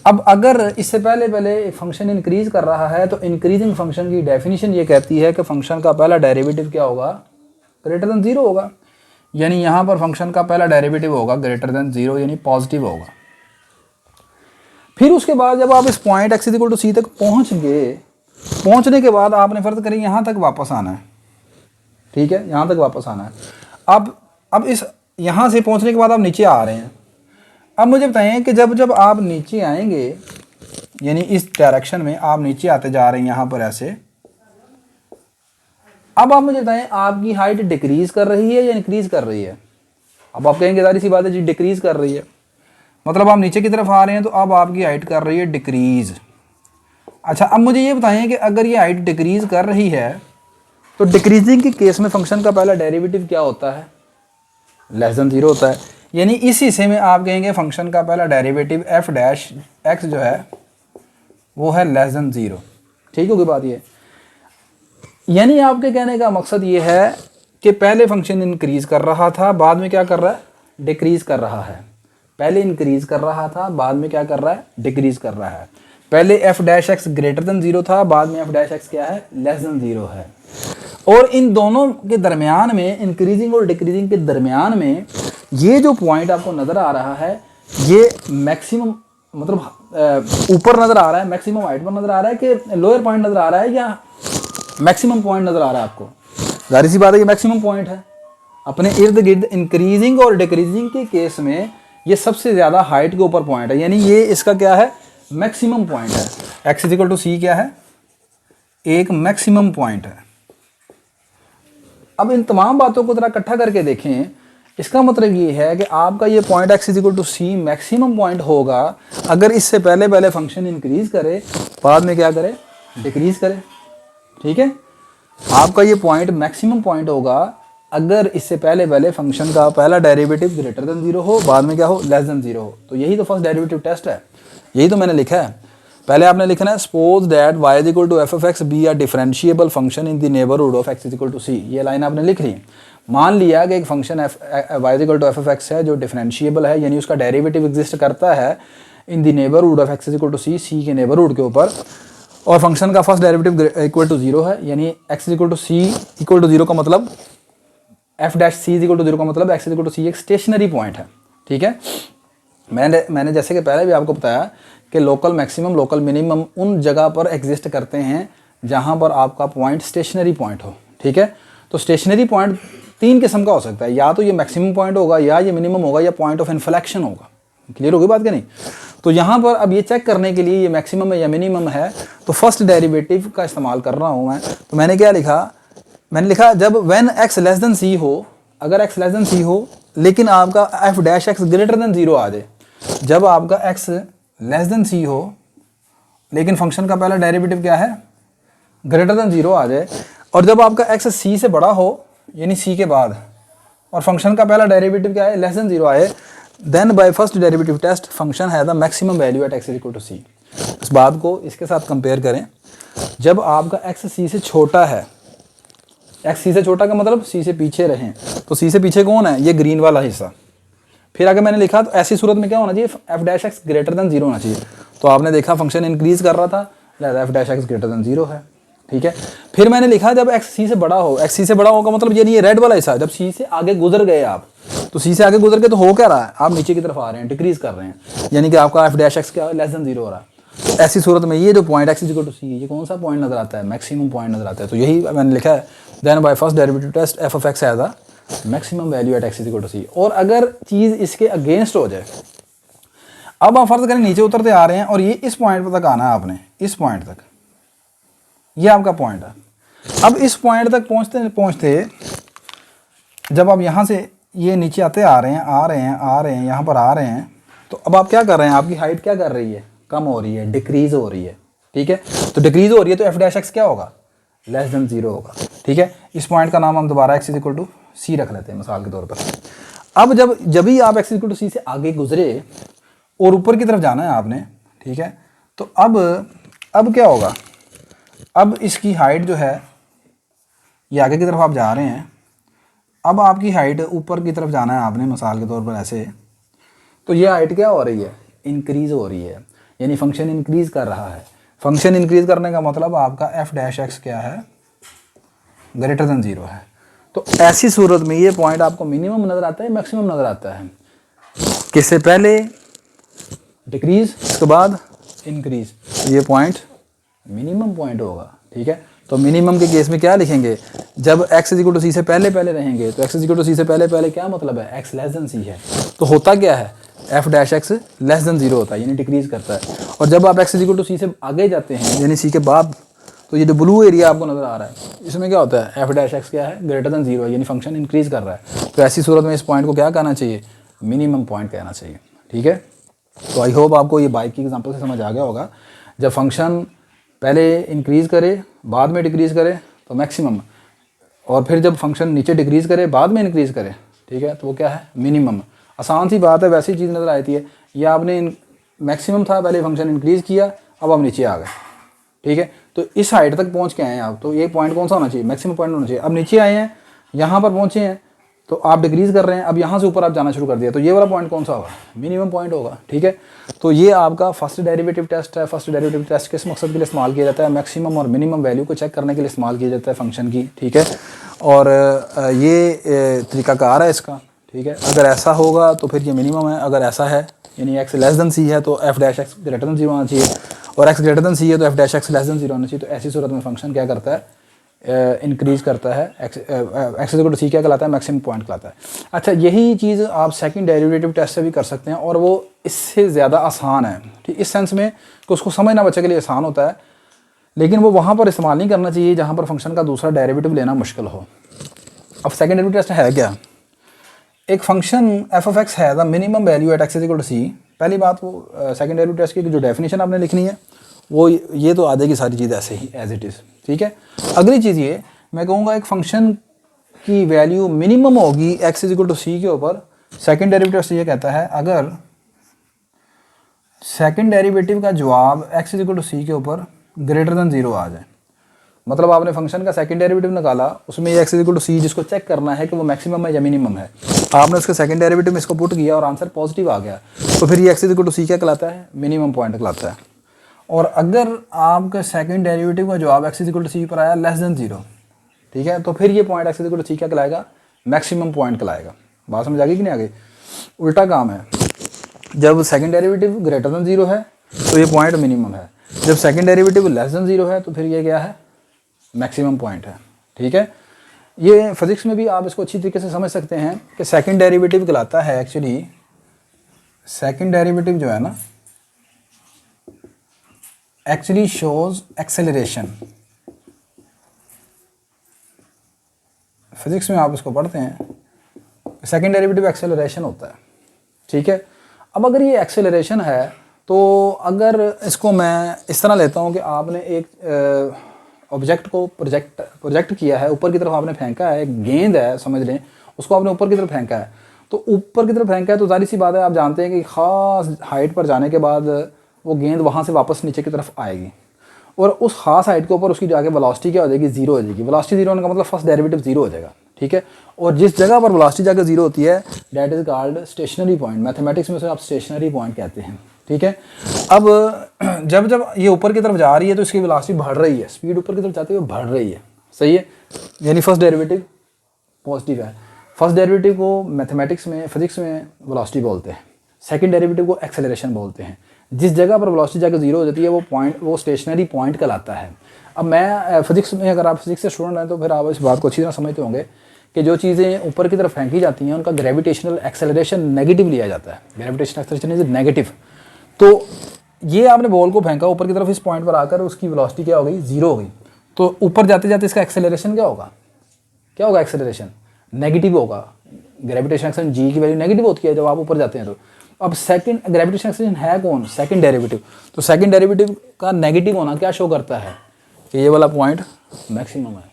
अब अगर इससे पहले फंक्शन इंक्रीज़ कर रहा है तो इंक्रीजिंग फंक्शन की डेफिनेशन ये कहती है कि फंक्शन का पहला डेरिवेटिव क्या होगा? ग्रेटर देन 0 होगा। यानी यहाँ पर फंक्शन का पहला डेरिवेटिव होगा ग्रेटर देन 0, यानी पॉजिटिव होगा। फिर उसके बाद जब आप इस पॉइंट x=c तक पहुँच गए, पहुँचने के बाद आपने फ़र्ज़ करें यहाँ तक वापस आना है। ठीक है, यहाँ तक वापस आना है। अब इस यहाँ से पहुँचने के बाद आप नीचे आ रहे हैं। अब मुझे बताएं कि जब आप नीचे आएंगे, यानी इस डायरेक्शन में आप नीचे आते जा रहे हैं यहाँ पर ऐसे, अब आप मुझे बताएं आपकी हाइट डिक्रीज़ कर रही है या इंक्रीज़ कर रही है? अब आप कहेंगे जाहिर सी बात है जी डिक्रीज़ कर रही है, मतलब आप नीचे की तरफ आ रहे हैं तो अब आपकी हाइट कर रही है डिक्रीज़। अच्छा, अब मुझे ये बताएं कि अगर ये हाइट डिक्रीज़ कर रही है तो डिक्रीजिंग के केस में फंक्शन का पहला डेरिवेटिव क्या होता है? लेस देन 0 होता है। यानी इस हिस्से में आप कहेंगे फंक्शन का पहला डेरिवेटिव एफ डैश एक्स जो है वो है लेस देन 0। ठीक होगी बात ये। यानी आपके कहने का मकसद ये है कि पहले फंक्शन इंक्रीज कर रहा था, बाद में क्या कर रहा है, डिक्रीज कर रहा है। पहले इंक्रीज कर रहा था, बाद में क्या कर रहा है, डिक्रीज कर रहा है। पहले F dash x greater than 0 था, बाद में एफ डैश एक्स क्या है, लेस देन 0 है। और इन दोनों के दरमियान में, इंक्रीजिंग और डिक्रीजिंग के दरमियान में ये जो पॉइंट आपको नज़र आ रहा है ये मैक्सिमम मतलब ऊपर नज़र आ रहा है, मैक्सिमम हाइट पर नज़र आ रहा है कि लोअर पॉइंट नज़र आ रहा है या मैक्सिमम पॉइंट नज़र आ रहा है आपको? जाहिर सी बात है ये मैक्सिमम पॉइंट है। अपने इर्द गिर्द इंक्रीजिंग और डिक्रीजिंग के केस में ये सबसे ज़्यादा हाइट के ऊपर पॉइंट है, यानी ये इसका क्या है, मैक्सिमम पॉइंट है। X is equal to C क्या है, एक मैक्सिमम पॉइंट है। अब इन तमाम बातों को जरा इकट्ठा करके देखें, इसका मतलब ये है कि आपका ये point x is equal to c maximum point होगा अगर इससे पहले पहले फंक्शन इंक्रीज करे, बाद में क्या करे, डिक्रीज करे। ठीक है, आपका ये पॉइंट मैक्सिमम पॉइंट होगा अगर इससे पहले पहले फंक्शन का पहला डेरिवेटिव ग्रेटर देन 0 हो, बाद में क्या हो, लेस देन 0 हो। तो यही तो फर्स्ट डेरिवेटिव टेस्ट है, यही तो मैंने लिखा है। पहले आपने लिखना है suppose that y is equal to F of x be a differentiable function in the neighbourhood of x is equal to C. ये लाइन आपने लिख ली। मान लिया कि एक function y is equal to F of X है जो डिफरेंशिएबल है, यानी उसका डेरिवेटिव एग्जिस्ट करता है in the neighbourhood of x is equal to C, C के नेबरहुड के ऊपर, और फंक्शन का फर्स्ट डेरिवेटिव इक्वल टू 0 है, यानी x is equal to c equal to 0 का मतलब f dash c is equal to 0 का मतलब x is equal to c एक स्टेशनरी पॉइंट है। ठीक है, मैंने जैसे कि पहले भी आपको बताया कि लोकल मैक्सिमम लोकल मिनिमम उन जगह पर एग्जिस्ट करते हैं जहां पर आपका पॉइंट स्टेशनरी पॉइंट हो। ठीक है, तो स्टेशनरी पॉइंट 3 किस्म का हो सकता है, या तो ये मैक्सिमम पॉइंट होगा, या ये मिनिमम होगा, या पॉइंट ऑफ इन्फ्लेक्शन होगा। क्लियर होगी बात कि नहीं? तो यहाँ पर अब ये चेक करने के लिए ये मैक्सिमम है या मिनिमम है, तो फर्स्ट डेरिवेटिव का इस्तेमाल कर रहा हूँ मैं। तो मैंने क्या लिखा, मैंने लिखा जब व्हेन x लेस देन सी हो, अगर x लेस देन सी हो लेकिन आपका f dash x greater than 0 आ जाए, जब आपका x लेस देन सी हो लेकिन फंक्शन का पहला डेरिवेटिव क्या है, ग्रेटर देन 0 आ जाए, और जब आपका x c से बड़ा हो यानी c के बाद, और फंक्शन का पहला डेरिवेटिव क्या है, लेस देन 0 आए, then by first derivative test function है the maximum value at x equal to C. इस बात को इसके साथ कंपेयर करें, जब आपका x c से छोटा है, x c से छोटा का मतलब c से पीछे रहें, तो c से पीछे कौन है, ये ग्रीन वाला हिस्सा। फिर आगे मैंने लिखा तो ऐसी सूरत में क्या होना चाहिए, F dash x greater than 0 होना चाहिए। तो आपने देखा फंक्शन इंक्रीज कर रहा था, लिहाजा F dash x greater than 0 है। ठीक है, फिर मैंने लिखा जब एक्स सी से बड़ा हो, एक्स सी से बड़ा होगा मतलब ये रेड वाला हिस्सा, जब सी से आगे गुजर गए आप, तो सी से आगे गुजर के तो हो क्या रहा है, आप नीचे की तरफ आ रहे हैं, डिक्रीज कर रहे हैं, यानी कि आपका एफ डैश एक्स क्या लेस देन 0 हो रहा है। तो ऐसी सूरत में ये जो point x is equal to C, ये कौन सा पॉइंट नजर आता है, मैक्सिमम पॉइंट नजर आता है। तो यही मैंने लिखा है, then by first derivative test F of X है the maximum value at x is equal to C. और अगर चीज़ इसके अगेंस्ट हो जाए, अब आप फर्ज करें नीचे उतरते आ रहे हैं और ये इस पॉइंट तक आना है आपने, इस पॉइंट तक, ये आपका पॉइंट है। अब इस पॉइंट तक पहुंचते पहुंचते जब आप यहाँ से ये नीचे आते आ रहे हैं, आ रहे हैं, आ रहे हैं, यहाँ पर आ रहे हैं, तो अब आप क्या कर रहे हैं, आपकी हाइट क्या कर रही है, कम हो रही है, डिक्रीज हो रही है। ठीक है, तो डिक्रीज हो रही है तो एफ डैश एक्स क्या होगा, लेस देन 0 होगा। ठीक है, इस पॉइंट का नाम हम दोबारा एक्स इज इक्वल टू सी रख लेते हैं मिसाल के तौर पर। अब जब भी आप एक्स इक्वल टू सी से आगे गुजरे और ऊपर की तरफ जाना है आपने, ठीक है, तो अब क्या होगा, अब इसकी हाइट जो है, ये आगे की तरफ आप जा रहे हैं, अब आपकी हाइट ऊपर की तरफ जाना है आपने मिसाल के तौर पर ऐसे, तो ये हाइट क्या हो रही है, इंक्रीज हो रही है, यानी फंक्शन इंक्रीज कर रहा है। फंक्शन इंक्रीज करने का मतलब आपका एफ डैश एक्स क्या है, ग्रेटर देन 0 है। तो ऐसी सूरत में ये पॉइंट आपको मिनिमम नज़र आता है, मैक्सिमम नज़र आता है, किससे पहले डिक्रीज, उसके बाद इंक्रीज, तो ये पॉइंट मिनिमम पॉइंट होगा। ठीक है, तो मिनिमम के केस में क्या लिखेंगे, जब x इज इक्वल टू सी से पहले पहले रहेंगे, तो x इज इक्वल टू सी से पहले पहले क्या मतलब है, x लेस देन सी है, तो होता क्या है, F dash x less than 0 होता है, यानी डिक्रीज करता है। और जब आप x इज इक्वल टू सी से आगे जाते हैं, यानी सी के बाद, तो ये जो ब्लू एरिया आपको नजर आ रहा है, इसमें क्या होता है, एफ डैश एक्स क्या है, ग्रेटर देन 0 है, यानी फंक्शन इंक्रीज कर रहा है। तो ऐसी सूरत में इस पॉइंट को क्या कहना चाहिए, मिनिमम पॉइंट कहना चाहिए। ठीक है, तो आई होप आपको ये बाइक की एग्जांपल से समझ आ गया होगा। जब फंक्शन पहले इंक्रीज करे बाद में डिक्रीज करे तो मैक्सिमम, और फिर जब फंक्शन नीचे डिक्रीज करे बाद में इंक्रीज करे, ठीक है, तो वो क्या है, मिनिमम। आसान सी बात है, वैसी चीज़ नज़र आती है। या आपने मैक्सिमम था, पहले फंक्शन इंक्रीज़ किया, अब आप नीचे आ गए, ठीक है। तो इस हाइट तक पहुंच के आए हैं आप, तो ये पॉइंट कौन सा होना चाहिए, मैक्सिमम पॉइंट होना चाहिए। अब नीचे आए हैं, यहाँ पर पहुंचे हैं, तो आप डिक्रीज़ कर रहे हैं, अब यहाँ से ऊपर आप जाना शुरू कर दिया, तो ये वाला पॉइंट कौन सा होगा, मिनिमम पॉइंट होगा, ठीक है। तो ये आपका फर्स्ट डेरिवेटिव टेस्ट है। फर्स्ट डेरिवेटिव टेस्ट किस मकसद के लिए इस्तेमाल किया जाता है, मैक्सिमम और मिनिमम वैल्यू को चेक करने के लिए इस्तेमाल किया जाता है फंक्शन की, ठीक है। और ये तरीक़ाकार है इसका, ठीक है। अगर ऐसा होगा तो फिर ये मिनिमम है, अगर ऐसा है यानी एक्स लेस देन सी है तो F dash x greater than 0 होना चाहिए, और एक्स ग्रेटर देन सी है तो F dash x less than 0 होना चाहिए। तो ऐसी सूरत में फंक्शन क्या करता है, इंक्रीज़ करता है, एक्स इक्वल टू सी क्या कहलाता है, मैक्सिमम पॉइंट कहलाता है। अच्छा, यही चीज़ आप सेकंड डेरिवेटिव टेस्ट से भी कर सकते हैं, और वो इससे ज़्यादा आसान है, ठीक, इस सेंस में कि उसको समझना बच्चे के लिए आसान होता है, लेकिन वो वहाँ पर इस्तेमाल नहीं करना चाहिए जहाँ पर फंक्शन का दूसरा डेरिवेटिव लेना मुश्किल हो। अब सेकंड डेरिवेटिव टेस्ट है क्या, एक फंक्शन एफ ऑफ एक्स है the minimum value at X equal to C. पहली बात, वो सेकंड डेरिवेटिव टेस्ट की जो डेफिनेशन आपने लिखनी है वो ये तो आ जाएगी सारी चीज़ ऐसे ही एज इट इज़, ठीक है। अगली चीज़ ये मैं कहूँगा, एक फंक्शन की वैल्यू मिनिमम होगी एक्स इज इक्वल टू सी के ऊपर। सेकंड डेरिवेटिव से ये कहता है अगर सेकंड डेरिवेटिव का जवाब एक्स इज इक्वल टू सी के ऊपर ग्रेटर देन 0 आ जाए, मतलब आपने फंक्शन का सेकंड डेरिवेटिव निकाला, उसमें ये एक्स इज इक्वल टू सी, जिसको चेक करना है कि वो मैक्सिमम है या मिनिमम है, आपने उसके सेकंड डेरिवेटिव में इसको पुट किया और आंसर पॉजिटिव आ गया, तो फिर ये x is equal to C क्या कहलाता है, मिनिमम पॉइंट कहलाता है। और अगर आपका सेकंड डेरिवेटिव का जवाब एक्स इज इक्वल टू सी पर आया लेस देन 0, ठीक है, तो फिर ये point x is equal to C क्या कहलाएगा, मैक्सिमम पॉइंट कहलाएगा। बात समझ आ गई कि नहीं आ गई। उल्टा काम है, जब सेकंड डेरिवेटिव ग्रेटर देन 0 है तो ये पॉइंट मिनिमम है, जब सेकंड डेरिवेटिव लेस देन 0 है तो फिर ये क्या है, मैक्सिमम पॉइंट है, ठीक है। ये फिजिक्स में भी आप इसको अच्छी तरीके से समझ सकते हैं कि सेकंड डेरिवेटिव कहलाता है, एक्चुअली सेकंड डेरिवेटिव जो है ना एक्चुअली शोज एक्सेलरेशन। फिजिक्स में आप इसको पढ़ते हैं, सेकंड डेरिवेटिव एक्सेलरेशन होता है, ठीक है। अब अगर ये एक्सेलरेशन है तो अगर इसको मैं इस तरह लेता हूँ कि आपने एक ऑब्जेक्ट को प्रोजेक्ट किया है, ऊपर की तरफ आपने फेंका है, एक गेंद है समझ लें, उसको आपने ऊपर की तरफ फेंका है, तो ऊपर की तरफ फेंका है तो जाहिर सी बात है आप जानते हैं कि ख़ास हाइट पर जाने के बाद वो गेंद वहाँ से वापस नीचे की तरफ आएगी, और उस खास हाइट के ऊपर उसकी जाके वेलोसिटी क्या हो जाएगी, 0 हो जाएगी। वेलोसिटी 0 होने का मतलब फर्स्ट डेरिवेटिव 0 हो जाएगा, ठीक है। और जिस जगह पर वेलोसिटी जाकर 0 होती है that is called stationary point, mathematics में उसे आप स्टेशनरी पॉइंट कहते हैं, ठीक है। अब जब ये ऊपर की तरफ जा रही है तो इसकी वेलोसिटी बढ़ रही है, स्पीड ऊपर की तरफ जाती है बढ़ रही है, सही है, यानी फर्स्ट डेरिवेटिव पॉजिटिव है। फर्स्ट डेरिवेटिव को मैथमेटिक्स में फिजिक्स में वेलोसिटी बोलते हैं, सेकंड डेरिवेटिव को एक्सेलरेशन बोलते हैं। जिस जगह पर वेलोसिटी जाकर 0 हो जाती है वो पॉइंट, वो स्टेशनरी पॉइंट कहलाता है। अब मैं फिजिक्स में, अगर आप फिजिक्स से स्टूडेंट हैं तो फिर आप इस बात को अच्छी तरह समझते होंगे कि जो चीज़ें ऊपर की तरफ फेंकी जाती हैं उनका ग्रेविटेशनल एक्सेलरेशन नेगेटिव लिया जाता है, ग्रेविटेशनल एक्सेलरेशन इज नेगेटिव। तो ये आपने बॉल को फेंका ऊपर की तरफ, इस पॉइंट पर आकर उसकी वेलोसिटी क्या हो गई, 0 हो गई, तो ऊपर जाते जाते इसका एक्सेलरेशन क्या होगा, क्या होगा, एक्सेलरेशन नेगेटिव होगा। ग्रेविटेशन एक्सेलरेशन जी की वैल्यू नेगेटिव होती है जब आप ऊपर जाते हैं। तो अब सेकंड ग्रेविटेशन एक्सेलरेशन है कौन, सेकंड डेरिवेटिव, तो सेकंड डेरिवेटिव का नेगेटिव होना क्या शो करता है कि ये वाला पॉइंट मैक्सिमम है।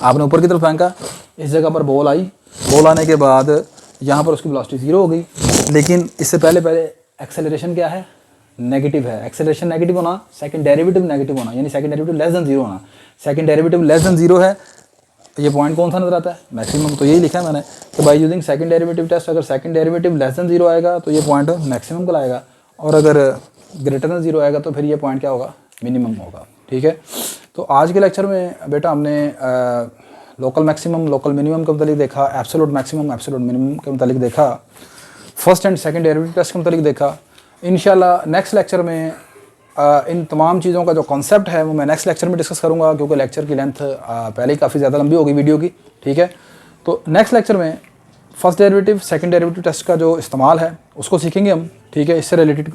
आपने ऊपर की तरफ फेंका, इस जगह पर बॉल आई, बॉल आने के बाद यहाँ पर उसकी वेलोसिटी 0 हो गई, लेकिन इससे पहले एक्सेलरेशन क्या है, नेगेटिव है। एक्सेलरेशन नेगेटिव होना, सेकंड डेरिवेटिव नेगेटिव होना, यानी सेकंड डेरिवेटिव लेस देन 0 होना। सेकंड डेरिवेटिव लेस देन 0 है, ये पॉइंट कौन सा नजर आता है, मैक्सिमम। तो यही लिखा है मैंने कि by using second derivative test, अगर सेकंड डेरिवेटिव लेस देन 0 आएगा तो ये पॉइंट मैक्सिमम को लाएगा, और अगर ग्रेटर देन 0 आएगा तो फिर ये पॉइंट क्या होगा, मिनिमम होगा, ठीक है। तो आज के लेक्चर में बेटा हमने लोकल मैक्सिमम लोकल मिनिमम के मतलब देखा, एब्सोल्यूट मैक्सिमम एब्सोल्यूट मिनिमम के मतलब देखा, first and second derivative test के मतलब देखा। इंशाल्लाह नेक्स्ट लेक्चर में इन तमाम चीज़ों का जो कॉन्सेप्ट है वो मैं नेक्स्ट लेक्चर में डिस्कस करूँगा, क्योंकि लेक्चर की लेंथ पहले ही काफ़ी ज़्यादा लंबी होगी वीडियो की, ठीक है। तो नेक्स्ट लेक्चर में first derivative second derivative test का जो इस्तेमाल है उसको सीखेंगे हम, ठीक है। इससे रिलेटेड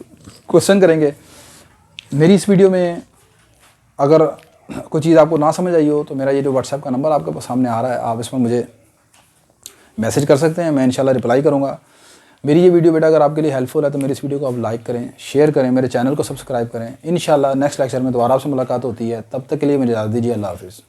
क्वेश्चन करेंगे। मेरी इस वीडियो में अगर कोई चीज़ आपको ना समझ आई हो तो मेरा ये जो व्हाट्सएप का नंबर आपके सामने आ रहा है, आप इसमें मुझे मैसेज कर सकते हैं, मैं इंशाल्लाह रिप्लाई करूँगा। मेरी ये वीडियो बेटा अगर आपके लिए हेल्पफुल है तो मेरी इस वीडियो को आप लाइक करें, शेयर करें, मेरे चैनल को सब्सक्राइब करें। इंशाल्लाह नेक्स्ट लेक्चर में दोबारा आपसे मुलाकात होती है, तब तक के लिए मुझे इजाज़त दीजिए। अल्लाह हाफ़िज़।